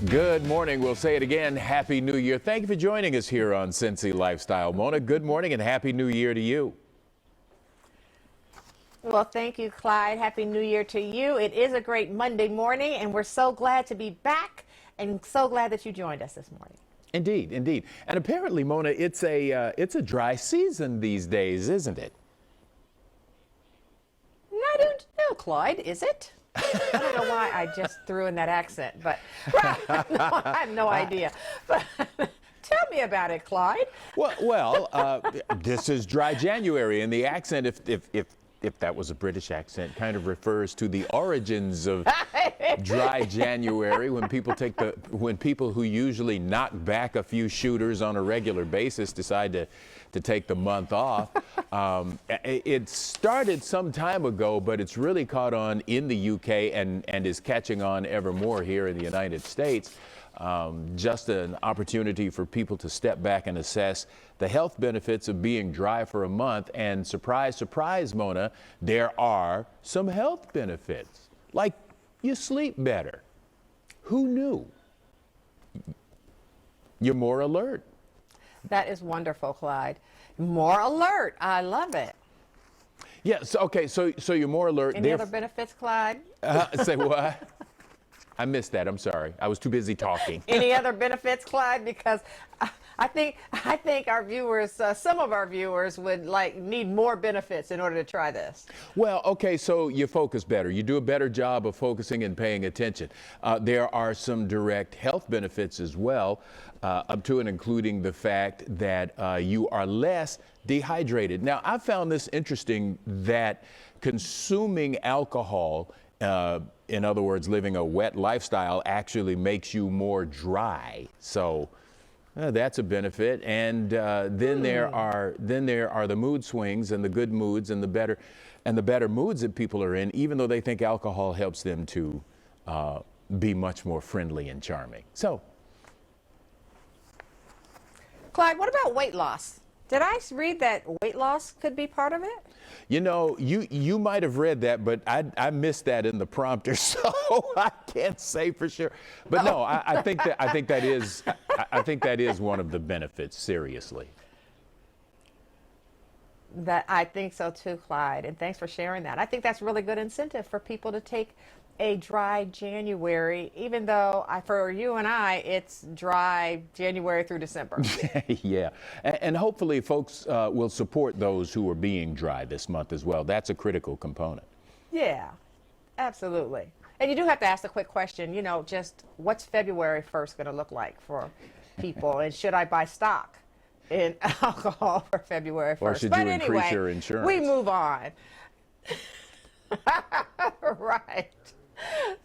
Good morning. We'll say it again. Happy New Year. Thank you for joining us here on Cincy Lifestyle. Mona, good morning and Happy New Year to you. Well, thank you, Clyde. Happy New Year to you. It is a great Monday morning, and we're so glad to be back and so glad that you joined us this morning. Indeed, indeed. And apparently, Mona, it's a dry season these days, isn't it? I don't know, Clyde, is it? I don't know why I just threw in that accent, but no, I have no idea. But tell me about it, Clyde. Well, this is dry January, and the accent, if that was a British accent, kind of refers to the origins of dry January, when people who usually knock back a few shooters on a regular basis decide to take the month off. It started some time ago, but it's really caught on in the UK and is catching on ever more here in the United States. Just an opportunity for people to step back and assess the health benefits of being dry for a month. And surprise, surprise, Mona, there are some health benefits, like you sleep better. Who knew? You're more alert. That is wonderful, Clyde. More alert. I love it. Yes. Okay. So you're more alert. Any other benefits, Clyde? Say what? I missed that. I'm sorry. I was too busy talking. Any other benefits, Clyde? Because I think our viewers, some of our viewers would need more benefits in order to try this. Well, okay, so you focus better. You do a better job of focusing and paying attention. There are some direct health benefits as well, up to and including the fact that you are less dehydrated. Now, I found this interesting, that consuming alcohol, in other words, living a wet lifestyle, actually makes you more dry. So that's a benefit. And then there are the mood swings and the good moods and the better moods that people are in, even though they think alcohol helps them to be much more friendly and charming. So, Clyde, what about weight loss? Did I read that weight loss could be part of it? You know, you might have read that, but I missed that in the prompter, so I can't say for sure. But no, I think that is one of the benefits. Seriously. That I think so too, Clyde, and thanks for sharing that. I think that's really good incentive for people to take a dry January, even though for you and I, it's dry January through December. Yeah, and hopefully folks will support those who are being dry this month as well. That's a critical component. Yeah, absolutely. And you do have to ask the quick question, just what's February 1st going to look like for people? And should I buy stock in alcohol for February 1st? Or should you increase your insurance? We move on. Right.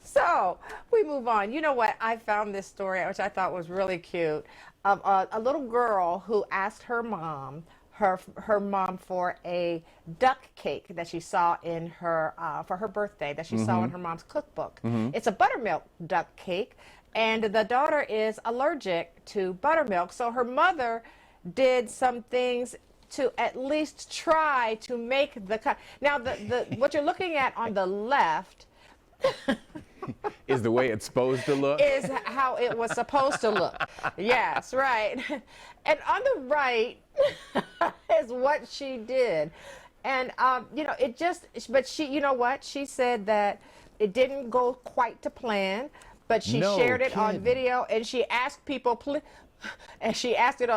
So we move on. You know what? I found this story, which I thought was really cute, of a little girl who asked her mom, her mom, for a duck cake that she saw in her for her birthday, that she saw in her mom's cookbook. It's a buttermilk duck cake, and the daughter is allergic to buttermilk, so her mother did some things to at least try to make the now what you're looking at on the left is the way it's supposed to look. Is how it was supposed to look. Yes, right. And on the right is what she did. And but she, you know what? She said that it didn't go quite to plan, but she shared it on video, and she asked people, and she shared it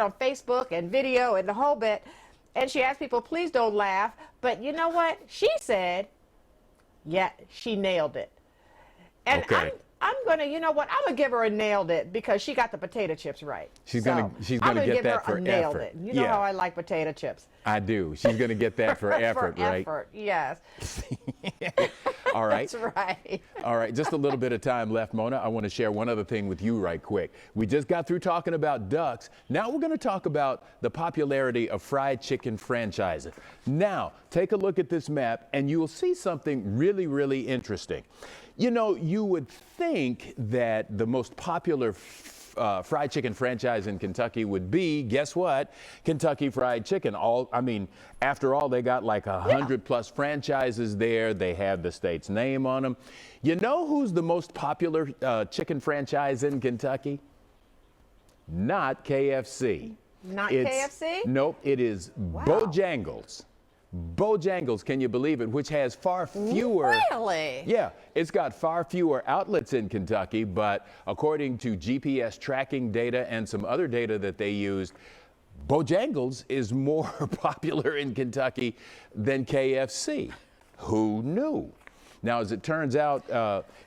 on Facebook and video and the whole bit, and she asked people, please don't laugh. But you know what? She said, yeah, she nailed it. And okay. I'm gonna, you know what? I'm gonna give her a nailed it, because she got the potato chips right. She's gonna get that for effort. Nailed it. You know how I like potato chips. I do. She's gonna get that for effort, for right? Effort, yes. All right. That's right. All right, just a little bit of time left, Mona. I want to share one other thing with you right quick. We just got through talking about ducks. Now we're going to talk about the popularity of fried chicken franchises. Now, take a look at this map, and you will see something really, really interesting. You know, you would think that the most popular fried chicken franchise in Kentucky would be, guess what? Kentucky Fried Chicken. After all, they got like 100 plus franchises there. They have the state's name on them. You know who's the most popular chicken franchise in Kentucky? Not KFC. Not KFC? Nope, it is Bojangles. Bojangles, can you believe it? Which has far fewer. Really? Yeah, it's got far fewer outlets in Kentucky, but according to GPS tracking data and some other data that they used, Bojangles is more popular in Kentucky than KFC. Who knew? Now, as it turns out,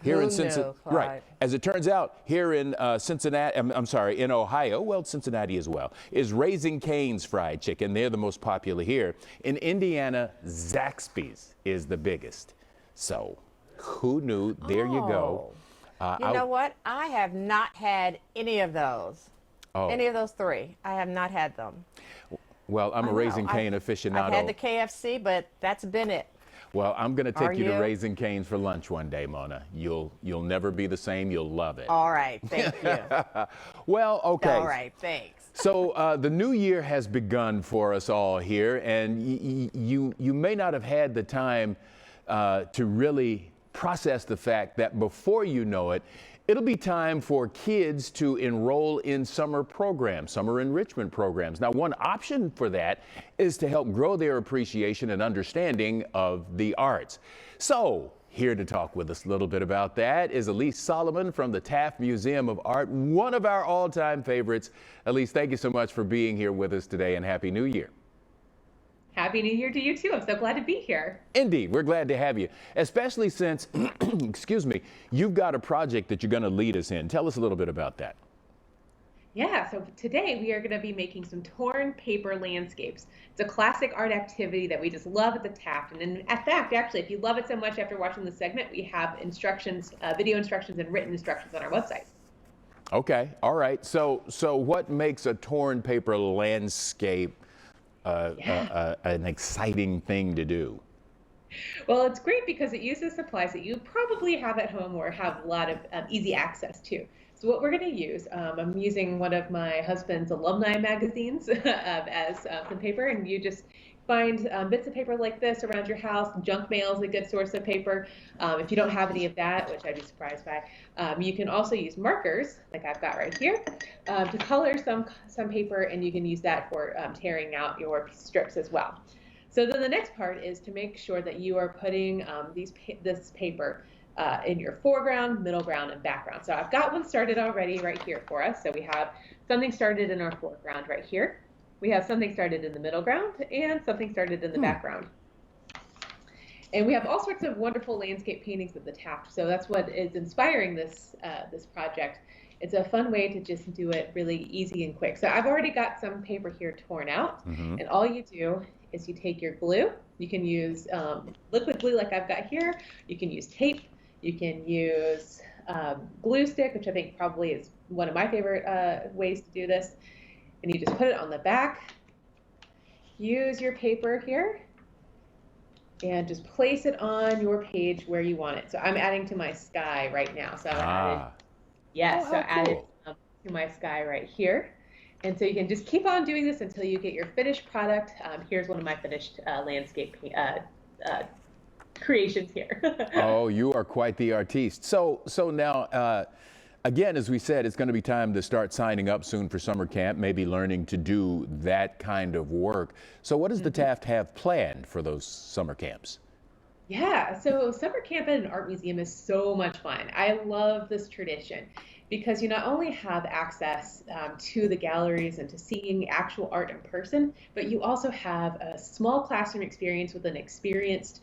here in Cincinnati, right? As it turns out, here in Cincinnati, in Ohio, well, Cincinnati as well, is Raising Cane's Fried Chicken. They're the most popular here. In Indiana, Zaxby's is the biggest. So, who knew? There you go. You know what? I have not had any of those. Any of those three. I have not had them. Well, I'm a Raising Cane aficionado. I've had the KFC, but that's been it. Well, I'm going to take you to Raising Cane's for lunch one day, Mona. You'll never be the same. You'll love it. All right, thank you. Well, okay. All right, thanks. So the new year has begun for us all here, and you may not have had the time to really process the fact that before you know it, it'll be time for kids to enroll in summer programs, summer enrichment programs. Now, one option for that is to help grow their appreciation and understanding of the arts. So, here to talk with us a little bit about that is Elise Solomon from the Taft Museum of Art, one of our all-time favorites. Elise, thank you so much for being here with us today, and Happy New Year. Happy New Year to you too. I'm so glad to be here. Indeed, we're glad to have you, especially since, excuse me, you've got a project that you're going to lead us in. Tell us a little bit about that. Yeah, so today we are going to be making some torn paper landscapes. It's a classic art activity that we just love at the Taft. And in fact, actually, if you love it so much after watching the segment, we have instructions, video instructions and written instructions on our website. Okay, all right. So what makes a torn paper landscape an exciting thing to do? Well, it's great because it uses supplies that you probably have at home or have a lot of easy access to. So what we're going to use, I'm using one of my husband's alumni magazines as some paper, and you just find bits of paper like this around your house. Junk mail is a good source of paper. If you don't have any of that, which I'd be surprised by, you can also use markers, like I've got right here, to color some paper, and you can use that for tearing out your strips as well. So then the next part is to make sure that you are putting this paper in your foreground, middle ground, and background. So I've got one started already right here for us. So we have something started in our foreground right here. We have something started in the middle ground and something started in the background. And we have all sorts of wonderful landscape paintings at the Taft. So that's what is inspiring this project. It's a fun way to just do it really easy and quick. So I've already got some paper here torn out. And all you do is you take your glue. You can use liquid glue like I've got here. You can use tape. You can use glue stick, which I think probably is one of my favorite ways to do this. And you just put it on the back. Use your paper here and just place it on your page where you want it. So I'm adding to my sky right now. So I added to my sky right here. And so you can just keep on doing this until you get your finished product. Here's one of my finished landscape creations here. Oh, you are quite the artiste. So now, again, as we said, it's going to be time to start signing up soon for summer camp, maybe learning to do that kind of work. So what does the Taft have planned for those summer camps? Yeah, so summer camp at an art museum is so much fun. I love this tradition because you not only have access to the galleries and to seeing actual art in person, but you also have a small classroom experience with an experienced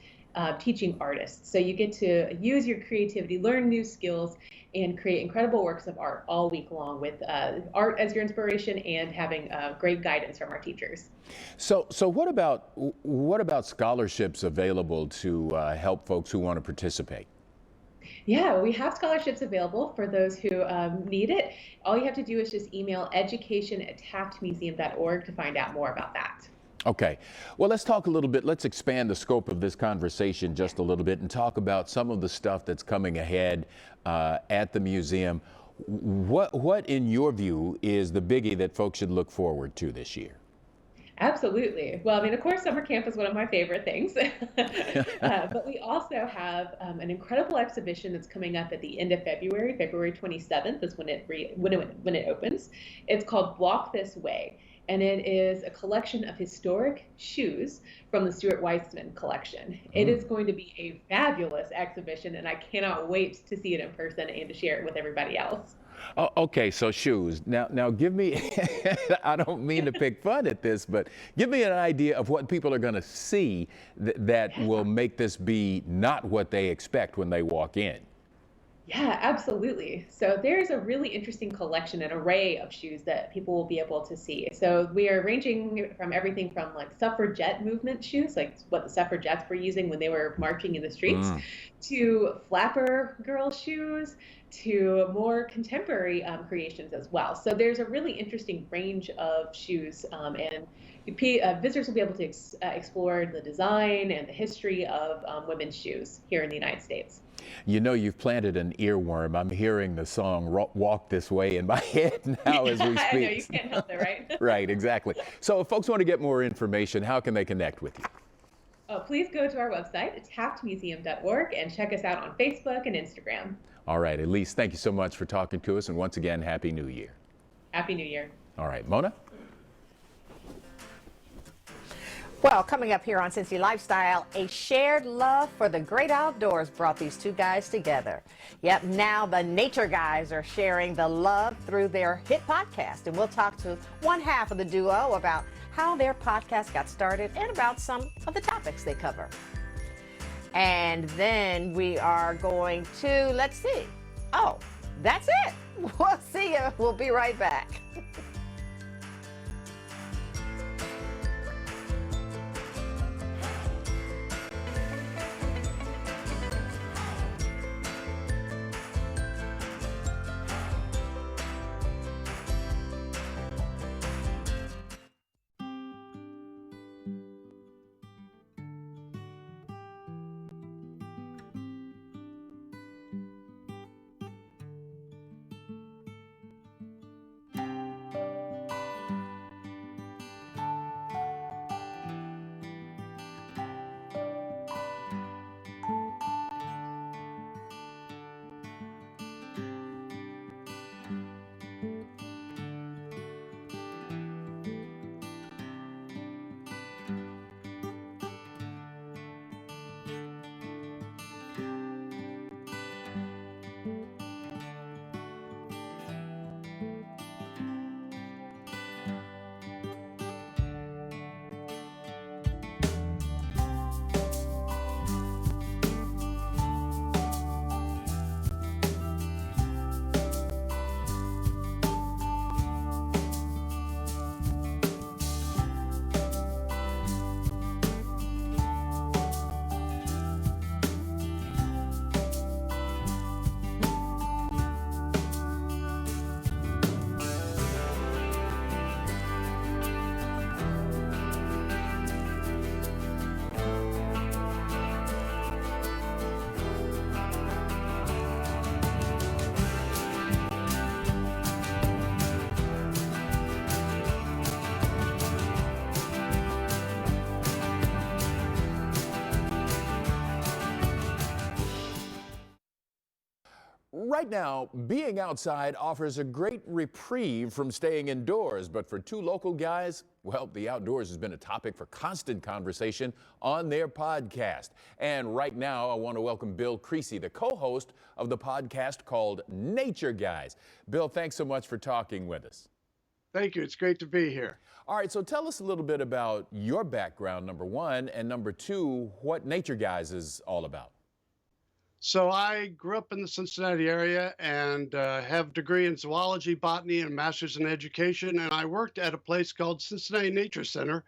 teaching artist. So you get to use your creativity, learn new skills, and create incredible works of art all week long with art as your inspiration and having great guidance from our teachers. So what about scholarships available to help folks who want to participate? Yeah, we have scholarships available for those who need it. All you have to do is just email education@taftmuseum.org to find out more about that. Okay. Well, let's talk a little bit. Let's expand the scope of this conversation just a little bit and talk about some of the stuff that's coming ahead at the museum. What in your view is the biggie that folks should look forward to this year? Absolutely. Well, I mean, of course, summer camp is one of my favorite things. But we also have an incredible exhibition that's coming up at the end of February. February 27th is when it opens. It's called Walk This Way, and it is a collection of historic shoes from the Stuart Weitzman collection. It is going to be a fabulous exhibition, and I cannot wait to see it in person and to share it with everybody else. Oh, okay, so shoes. Now give me, I don't mean to pick fun at this, but give me an idea of what people are going to see that will make this be not what they expect when they walk in. Yeah, absolutely. So there's a really interesting collection, an array of shoes that people will be able to see. So we are ranging from everything from like suffragette movement shoes, like what the suffragettes were using when they were marching in the streets, to flapper girl shoes, to more contemporary creations as well. So there's a really interesting range of shoes, and visitors will be able to explore the design and the history of women's shoes here in the United States. You know, you've planted an earworm. I'm hearing the song Walk This Way in my head now as we speak. I know, you can't help it, right? Right, exactly. So if folks want to get more information, how can they connect with you? Oh, please go to our website, taftmuseum.org, and check us out on Facebook and Instagram. All right, Elise, thank you so much for talking to us. And once again, Happy New Year. Happy New Year. All right, Mona? Well, coming up here on Cincy Lifestyle, a shared love for the great outdoors brought these two guys together. Yep, now the nature guys are sharing the love through their hit podcast. And we'll talk to one half of the duo about how their podcast got started and about some of the topics they cover. And then we are going to, let's see. Oh, that's it. We'll see you. We'll be right back. Right now, being outside offers a great reprieve from staying indoors, but for two local guys, well, the outdoors has been a topic for constant conversation on their podcast. And right now, I want to welcome Bill Creasy, the co-host of the podcast called Nature Guys. Bill, thanks so much for talking with us. Thank you. It's great to be here. All right, so tell us a little bit about your background, number one, and number two, what Nature Guys is all about. So I grew up in the Cincinnati area and have a degree in zoology, botany, and master's in education. And I worked at a place called Cincinnati Nature Center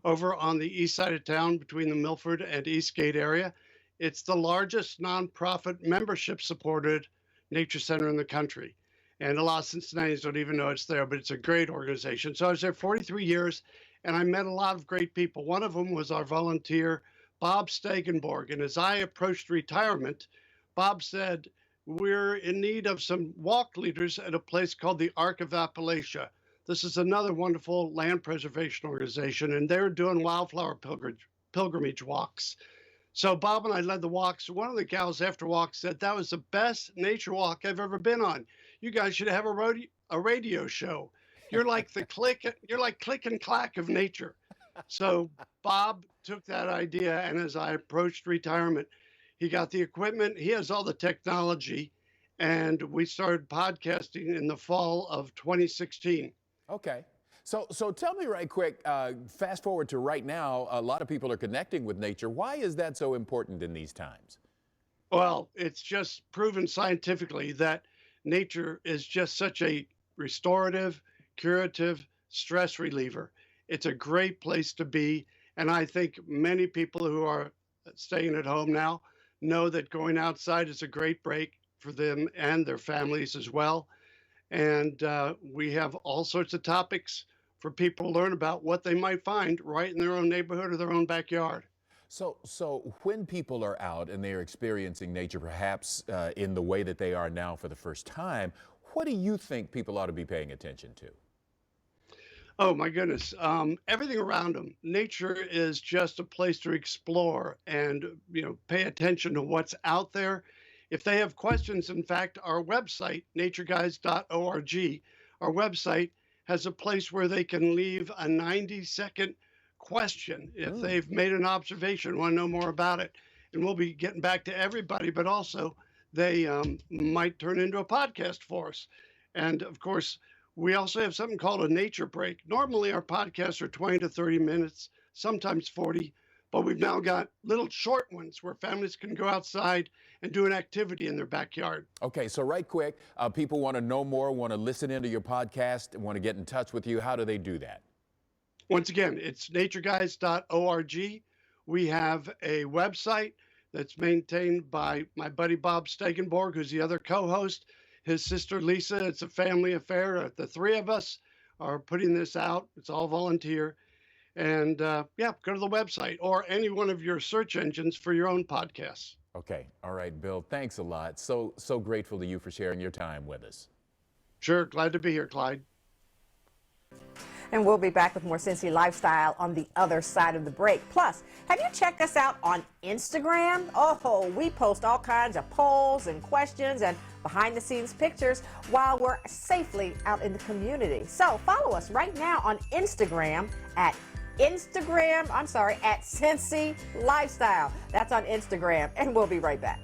over on the east side of town between the Milford and Eastgate area. It's the largest nonprofit membership-supported nature center in the country. And a lot of Cincinnatians don't even know it's there, but it's a great organization. So I was there 43 years, and I met a lot of great people. One of them was our volunteer, Bob Stegenborg. And as I approached retirement, Bob said, we're in need of some walk leaders at a place called the Ark of Appalachia. This is another wonderful land preservation organization, and they're doing wildflower pilgrimage walks. So Bob and I led the walks. One of the gals after walk said that was the best nature walk I've ever been on. You guys should have a radio show. You're like you're like click and clack of nature. So Bob took that idea, and as I approached retirement, he got the equipment. He has all the technology, and we started podcasting in the fall of 2016. Okay. So tell me right quick, fast forward to right now, a lot of people are connecting with nature. Why is that so important in these times? Well, it's just proven scientifically that nature is just such a restorative, curative stress reliever. It's a great place to be. And I think many people who are staying at home now know that going outside is a great break for them and their families as well. And we have all sorts of topics for people to learn about what they might find right in their own neighborhood or their own backyard. So when people are out and they're experiencing nature, perhaps in the way that they are now for the first time, what do you think people ought to be paying attention to? Oh my goodness. Everything around them. Nature is just a place to explore and, pay attention to what's out there. If they have questions, in fact, our website, natureguides.org, our website has a place where they can leave a 90-second question if they've made an observation, want to know more about it. And we'll be getting back to everybody, but also they might turn into a podcast for us. And of course, we also have something called a nature break. Normally, our podcasts are 20 to 30 minutes, sometimes 40, but we've now got little short ones where families can go outside and do an activity in their backyard. Okay, so right quick, people want to know more, want to listen into your podcast, want to get in touch with you. How do they do that? Once again, it's natureguides.org. We have a website that's maintained by my buddy Bob Stegenborg, who's the other co-host. His sister Lisa, it's a family affair. The three of us are putting this out. It's all volunteer. And go to the website or any one of your search engines for your own podcasts. Okay, all right, Bill, thanks a lot. So grateful to you for sharing your time with us. Sure, glad to be here, Clyde. And we'll be back with more Cincy Lifestyle on the other side of the break. Plus, have you checked us out on Instagram? Oh, we post all kinds of polls and questions and behind-the-scenes pictures while we're safely out in the community. So follow us right now on Instagram at Cincy Lifestyle. That's on Instagram, and we'll be right back.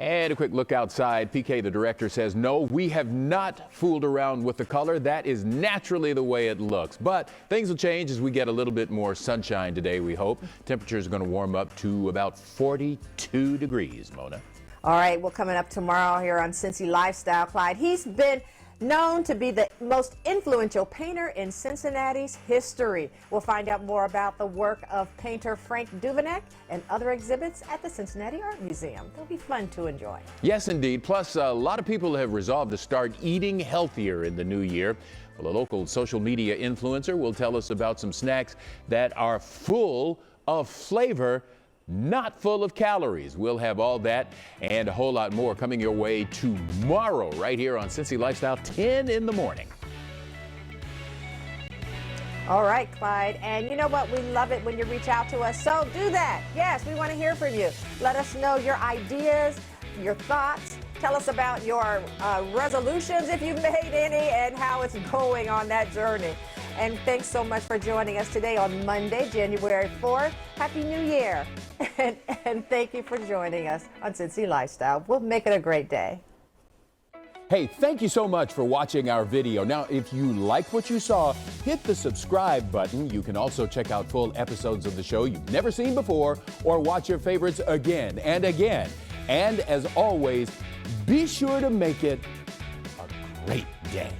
And a quick look outside. PK, the director, says, no, we have not fooled around with the color. That is naturally the way it looks. But things will change as we get a little bit more sunshine today, we hope. Temperatures are going to warm up to about 42 degrees, Mona. All right, well, coming up tomorrow here on Cincy Lifestyle, Clyde, he's been known to be the most influential painter in Cincinnati's history. We'll find out more about the work of painter Frank Duveneck and other exhibits at the Cincinnati Art Museum. They'll be fun to enjoy. Yes, indeed. Plus, a lot of people have resolved to start eating healthier in the new year. Well, a local social media influencer will tell us about some snacks that are full of flavor, not full of calories. We'll have all that and a whole lot more coming your way tomorrow right here on Cincy Lifestyle, 10 in the morning. All right, Clyde, and you know what? We love it when you reach out to us, so do that. Yes, we want to hear from you. Let us know your ideas, your thoughts. Tell us about your resolutions, if you've made any, and how it's going on that journey. And thanks so much for joining us today on Monday, January 4th. Happy New Year. And thank you for joining us on Cincy Lifestyle. We'll make it a great day. Hey, thank you so much for watching our video. Now, if you liked what you saw, hit the subscribe button. You can also check out full episodes of the show you've never seen before or watch your favorites again and again. And as always, be sure to make it a great day.